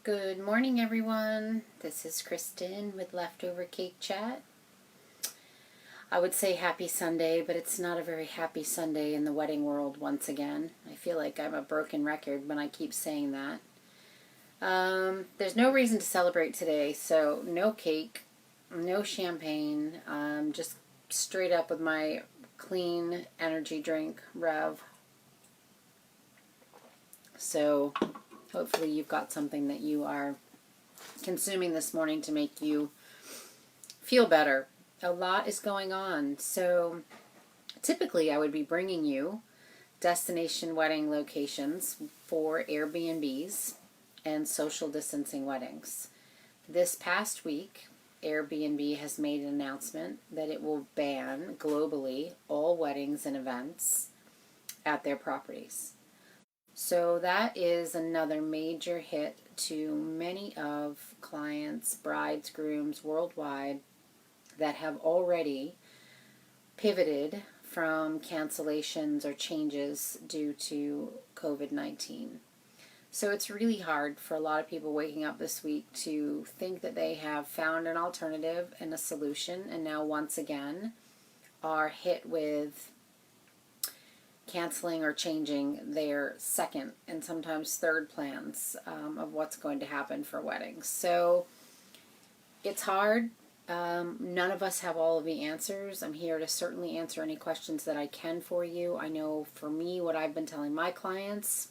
Good morning, everyone. This is Kristin with Leftovercakechat. I would say happy Sunday, but it's not a very happy Sunday in the wedding world once again. I feel like I'm a broken record when I keep saying that. There's no reason to celebrate today, so no cake, no champagne, just straight up with my clean energy drink, Rev. So hopefully you've got something that you are consuming this morning to make you feel better. A lot is going on. So typically I would be bringing you destination wedding locations for Airbnbs and social distancing weddings. This past week, Airbnb has made an announcement that it will ban globally all weddings and events at their properties. So that is another major hit to many of clients, brides, grooms worldwide that have already pivoted from cancellations or changes due to COVID-19. So it's really hard for a lot of people waking up this week to think that they have found an alternative and a solution, and now once again are hit with canceling or changing their second and sometimes third plans of what's going to happen for weddings. So it's hard. None of us have all of the answers. I'm here to certainly answer any questions that I can for you. I know for me, what I've been telling my clients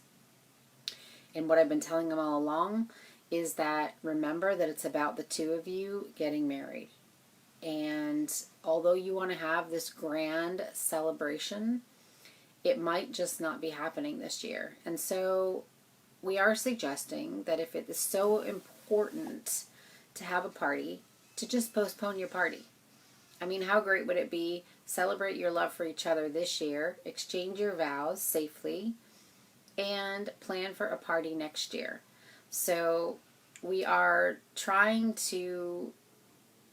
and what I've been telling them all along is that remember that it's about the two of you getting married. And although you want to have this grand celebration, it might just not be happening this year. And so we are suggesting that if it is so important to have a party, to just postpone your party. I mean, how great would it be? Celebrate your love for each other this year, exchange your vows safely, and plan for a party next year. So we are trying to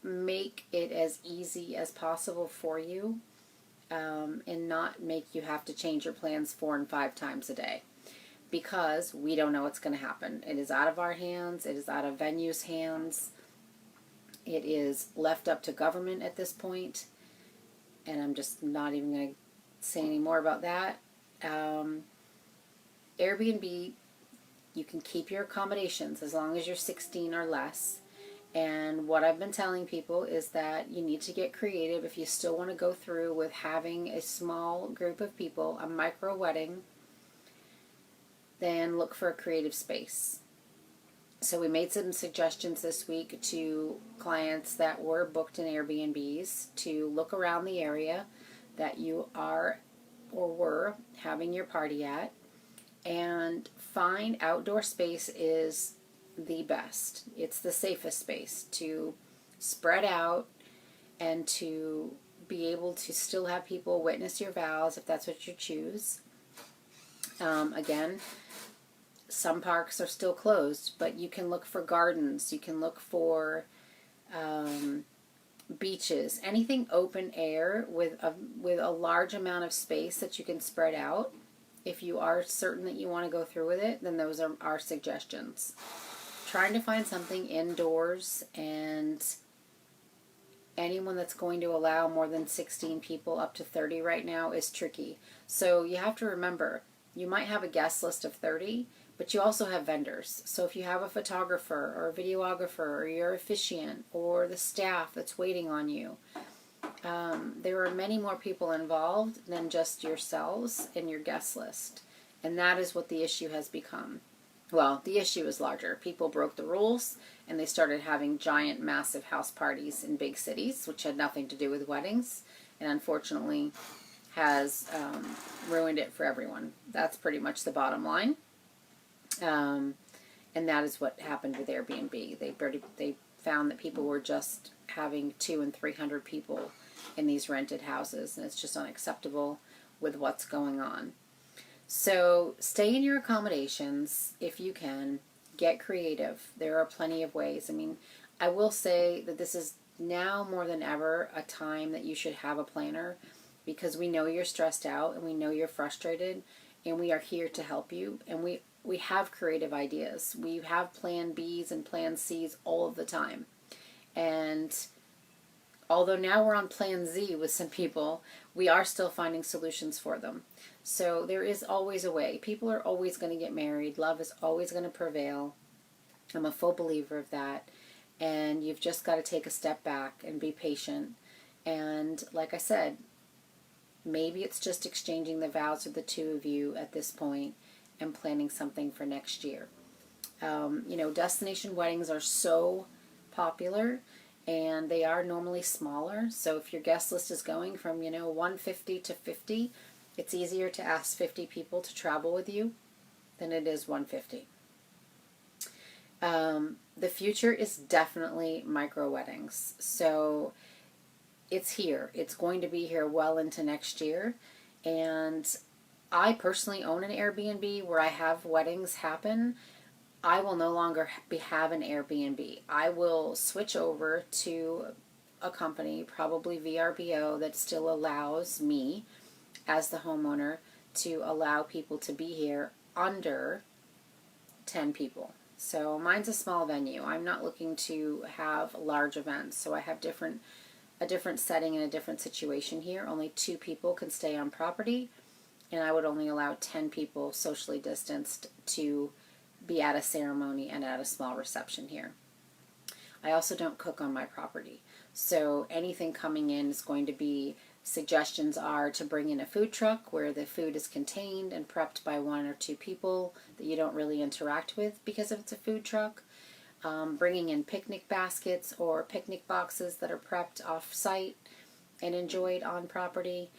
make it as easy as possible for you. And not make you have to change your plans 4 and 5 times a day, because we don't know what's going to happen. It is out of our hands. It is out of venues' hands. It is left up to government at this point, and I'm just not even going to say any more about that. Airbnb, you can keep your accommodations as long as you're 16 or less. And what I've been telling people is that you need to get creative if you still want to go through with having a small group of people, a micro wedding, then look for a creative space. So we made some suggestions this week to clients that were booked in Airbnbs to look around the area that you are or were having your party at and find outdoor space is the best. It's the safest space to spread out and to be able to still have people witness your vows if that's what you choose. Again, some parks are still closed, but you can look for gardens, you can look for beaches, anything open air with a large amount of space that you can spread out. If you are certain that you want to go through with it, then those are our suggestions. Trying to find something indoors, and anyone that's going to allow more than 16 people up to 30 right now is tricky. So you have to remember, you might have a guest list of 30, but you also have vendors. So if you have a photographer or a videographer or your officiant or the staff that's waiting on you, there are many more people involved than just yourselves and your guest list. And that is what the issue has become. Well, the issue is larger. People broke the rules and they started having giant, massive house parties in big cities, which had nothing to do with weddings, and unfortunately has ruined it for everyone. That's pretty much the bottom line. And that is what happened with Airbnb. They found that people were just having 200 and 300 people in these rented houses, and it's just unacceptable with what's going on. So stay in your accommodations if you can. Get creative. There are plenty of ways. I mean, I will say that this is now more than ever a time that you should have a planner, because we know you're stressed out and we know you're frustrated, and we are here to help you. And we have creative ideas. We have plan Bs and plan Cs all of the time. And although now we're on plan Z with some people, we are still finding solutions for them. So there is always a way. People are always going to get married. Love is always going to prevail. I'm a full believer of that. And you've just got to take a step back and be patient. And like I said, maybe it's just exchanging the vows of the two of you at this point and planning something for next year. Destination weddings are so popular, and they are normally smaller. So if your guest list is going from, 150 to 50, it's easier to ask 50 people to travel with you than it is 150. The future is definitely micro weddings. So it's here. It's going to be here well into next year. And I personally own an Airbnb where I have weddings happen. I will no longer have an Airbnb. I will switch over to a company, probably VRBO, that still allows me, as the homeowner, to allow people to be here under 10 people. So mine's a small venue. I'm not looking to have large events. So I have a different setting and a different situation here. Only 2 people can stay on property, and I would only allow 10 people socially distanced to be at a ceremony and at a small reception here. I also don't cook on my property. So anything coming in is going to be, suggestions are to bring in a food truck where the food is contained and prepped by 1 or 2 people that you don't really interact with because it's a food truck. Bringing in picnic baskets or picnic boxes that are prepped off-site and enjoyed on property.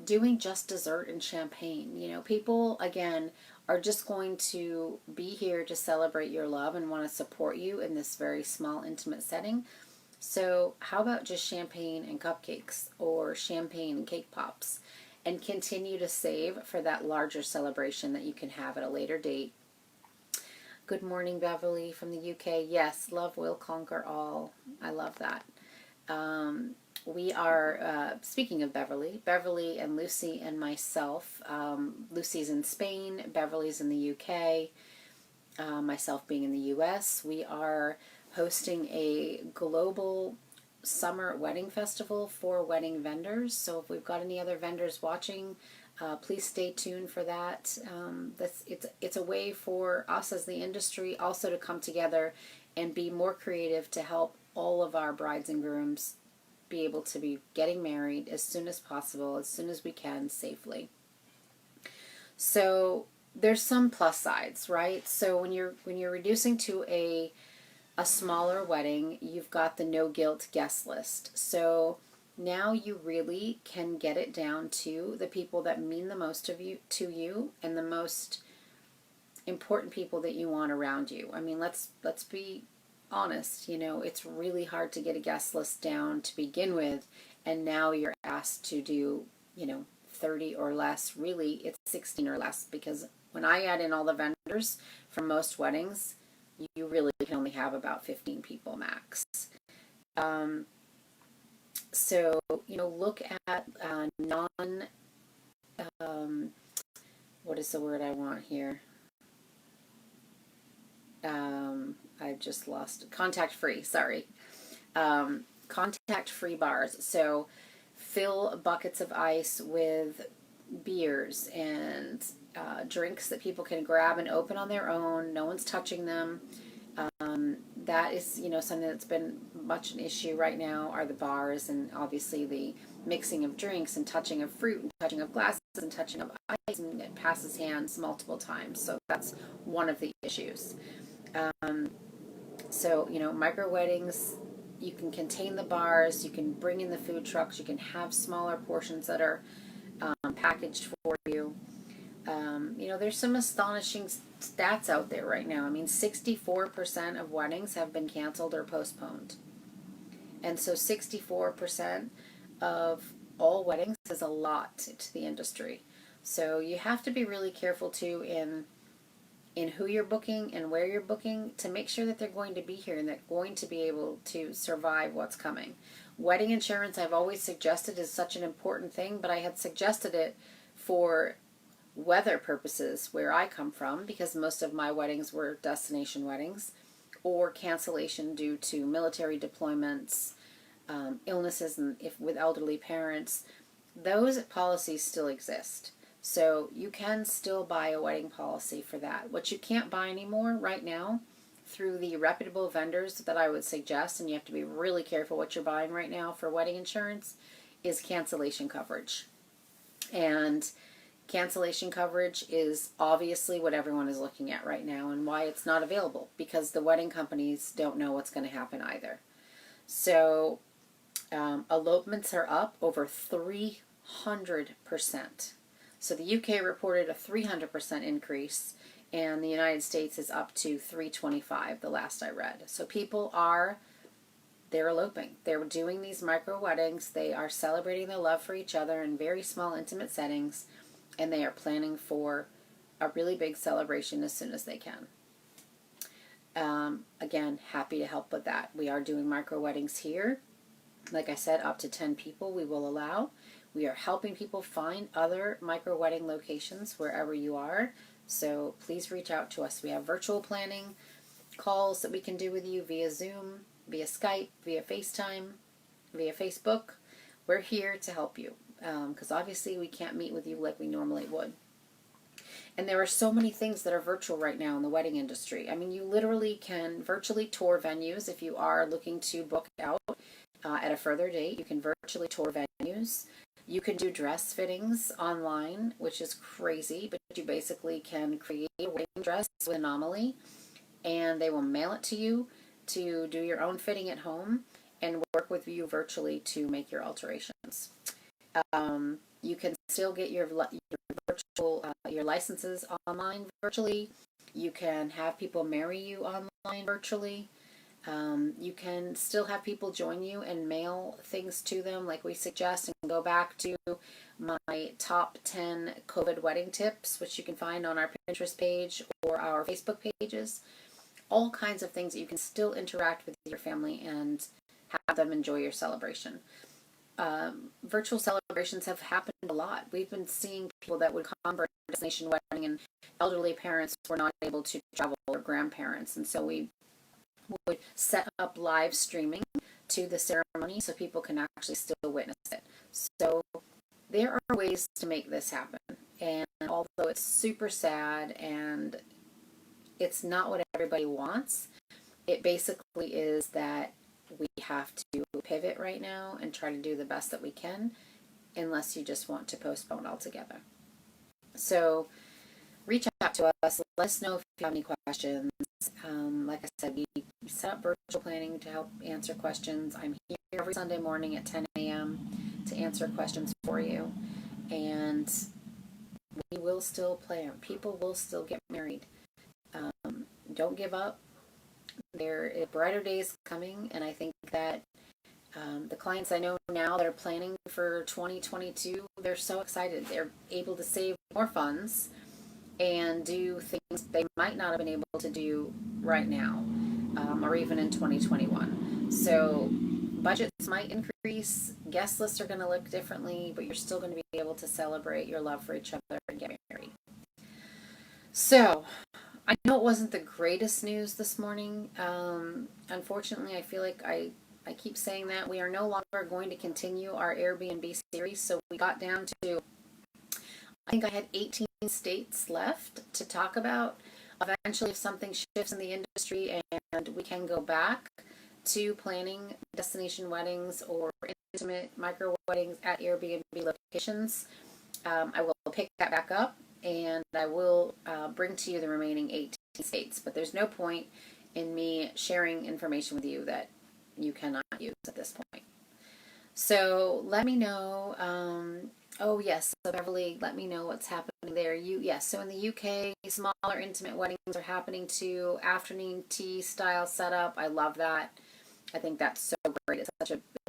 Doing just dessert and champagne. People, again, are just going to be here to celebrate your love and want to support you in this very small, intimate setting. So how about just champagne and cupcakes, or champagne and cake pops, and continue to save for that larger celebration that you can have at a later date. Good morning, Beverly from the UK. Yes, love will conquer all. I love that. We are, speaking of Beverly and Lucy and myself. Lucy's in Spain, Beverly's in the UK, myself being in the US. We are hosting a global summer wedding festival for wedding vendors. So if we've got any other vendors watching, please stay tuned for that. It's a way for us as the industry also to come together and be more creative to help all of our brides and grooms be able to be getting married as soon as possible, as soon as we can, safely. So there's some plus sides, right? So when you're reducing to a smaller wedding, you've got the no guilt guest list. So now you really can get it down to the people that mean the most to you and the most important people that you want around you. I mean, let's be honest, it's really hard to get a guest list down to begin with, and now you're asked to do, 30 or less. Really, it's 16 or less, because when I add in all the vendors for most weddings, you really can only have about 15 people max. So, look at what is the word I want here? I just lost contact-free, sorry. Contact-free bars. So fill buckets of ice with beers and drinks that people can grab and open on their own. No one's touching them. That is, something that's been much an issue right now, are the bars, and obviously the mixing of drinks and touching of fruit and touching of glasses and touching of ice, and it passes hands multiple times. So that's one of the issues. So, micro weddings, you can contain the bars, you can bring in the food trucks, you can have smaller portions that are packaged for you. There's some astonishing stats out there right now. I mean, 64% of weddings have been canceled or postponed. And so 64% of all weddings is a lot to the industry. So you have to be really careful too in who you're booking and where you're booking, to make sure that they're going to be here and they're going to be able to survive what's coming. Wedding insurance, I've always suggested, is such an important thing, but I had suggested it for weather purposes where I come from, because most of my weddings were destination weddings, or cancellation due to military deployments, illnesses, and if with elderly parents, those policies still exist. So you can still buy a wedding policy for that. What you can't buy anymore right now through the reputable vendors that I would suggest, and you have to be really careful what you're buying right now for wedding insurance, is cancellation coverage. And cancellation coverage is obviously what everyone is looking at right now, and why it's not available, because the wedding companies don't know what's going to happen either. So elopements are up over 300%. So the UK reported a 300% increase, and the United States is up to 325 the last I read. So people they're eloping. They're doing these micro weddings. They are celebrating their love for each other in very small, intimate settings, and they are planning for a really big celebration as soon as they can. Again, happy to help with that. We are doing micro weddings here. Like I said, up to 10 people we will allow. We are helping people find other micro wedding locations wherever you are. So please reach out to us. We have virtual planning calls that we can do with you via Zoom, via Skype, via FaceTime, via Facebook. We're here to help you, because obviously we can't meet with you like we normally would. And there are so many things that are virtual right now in the wedding industry. I mean, you literally can virtually tour venues if you are looking to book out at a further date. You can virtually tour venues. You can do dress fittings online, which is crazy, but you basically can create a wedding dress with Anomaly, and they will mail it to you to do your own fitting at home and work with you virtually to make your alterations. You can still get your virtual your licenses online virtually. You can have people marry you online virtually. You can still have people join you and mail things to them like we suggest, and go back to my top 10 COVID wedding tips, which you can find on our Pinterest page or our Facebook pages. All kinds of things that you can still interact with your family and have them enjoy your celebration. Virtual celebrations have happened a lot. We've been seeing people that would come for a destination wedding, and elderly parents were not able to travel, or grandparents, and so we would set up live streaming to the ceremony so people can actually still witness it. So there are ways to make this happen, and although it's super sad and it's not what everybody wants, it basically is that we have to pivot right now and try to do the best that we can, unless you just want to postpone altogether. So reach out to us. Let us know if you have any questions. Like I said, we set up virtual planning to help answer questions. I'm here every Sunday morning at 10 a.m. to answer questions for you. And we will still plan. People will still get married. Don't give up. There are brighter days coming, and I think that the clients I know now that are planning for 2022, they're so excited. They're able to save more funds and do things they might not have been able to do right now, or even in 2021. So budgets might increase, guest lists are going to look differently, but you're still going to be able to celebrate your love for each other and get married. So I know it wasn't the greatest news this morning. Unfortunately, I feel like I keep saying that we are no longer going to continue our Airbnb series. So we got down to, I think I had 18 states left to talk about. Eventually, if something shifts in the industry and we can go back to planning destination weddings or intimate micro weddings at Airbnb locations, I will pick that back up, and I will bring to you the remaining 18 states. But there's no point in me sharing information with you that you cannot use at this point. So let me know. Oh yes, so Beverly, let me know what's happening there. Yes, so in the UK, smaller intimate weddings are happening too. Afternoon tea style setup. I love that. I think that's so great. It's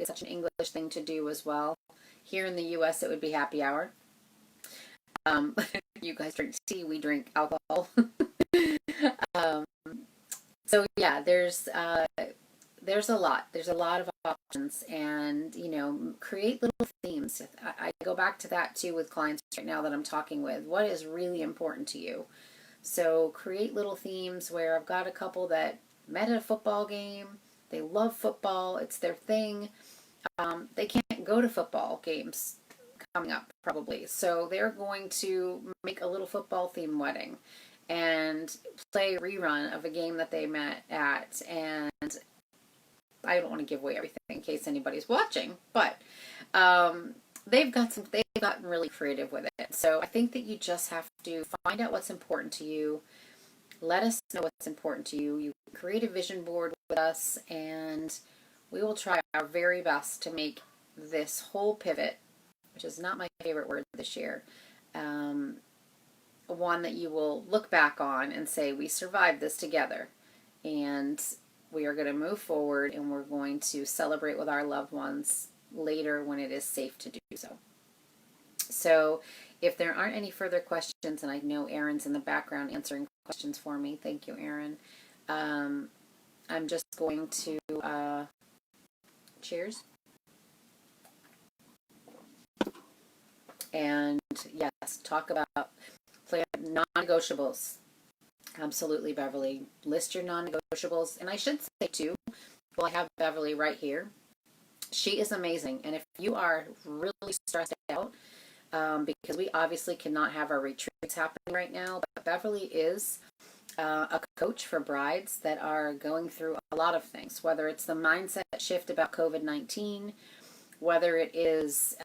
such an English thing to do as well. Here in the US, it would be happy hour. You guys drink tea, we drink alcohol. So yeah, there's a lot. There's a lot of options, and, you know, create little themes. I go back to that too with clients right now that I'm talking with. What is really important to you? So create little themes where I've got a couple that met at a football game. They love football. It's their thing. They can't go to football games coming up probably. So they're going to make a little football themed wedding and play a rerun of a game that they met at. And I don't want to give away everything in case anybody's watching, but they've gotten really creative with it. So I think that you just have to find out what's important to you. Let us know what's important to you. You create a vision board with us, and we will try our very best to make this whole pivot, which is not my favorite word this year, one that you will look back on and say, we survived this together. And we are going to move forward, and we're going to celebrate with our loved ones later when it is safe to do so. So if there aren't any further questions, and I know Erin's in the background answering questions for me. Thank you, Erin. I'm just going to cheers. And yes, talk about non-negotiables. Absolutely, Beverly. List your non-negotiables. And I should say too, well, I have Beverly right here. She is amazing. And if you are really stressed out, because we obviously cannot have our retreats happening right now, but Beverly is a coach for brides that are going through a lot of things, whether it's the mindset shift about COVID-19, whether it is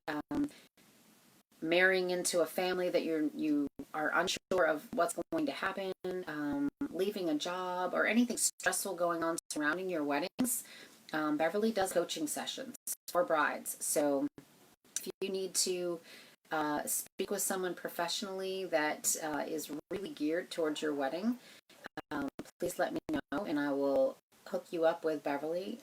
marrying into a family that you are unsure of what's going to happen, leaving a job, or anything stressful going on surrounding your weddings. Beverly does coaching sessions for brides. So if you need to speak with someone professionally that is really geared towards your wedding, please let me know, and I will hook you up with Beverly.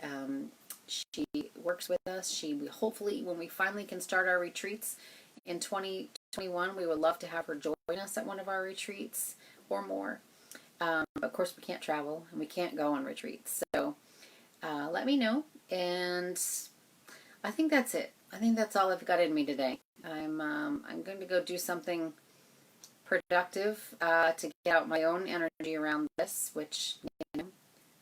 She works with us. She hopefully, when we finally can start our retreats in 2021, we would love to have her join us at one of our retreats or more. But of course, we can't travel and we can't go on retreats. So let me know, and I think that's it. I think that's all I've got in me today. I'm going to go do something productive to get out my own energy around this, which, you know,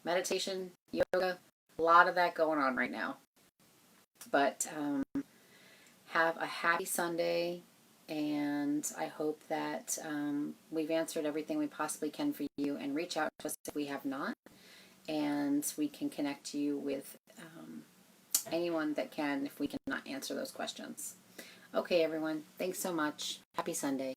meditation, yoga, a lot of that going on right now. But have a happy Sunday, and I hope that we've answered everything we possibly can for you, and reach out to us if we have not, and we can connect you with anyone that can if we cannot answer those questions. Okay, everyone. Thanks so much. Happy Sunday.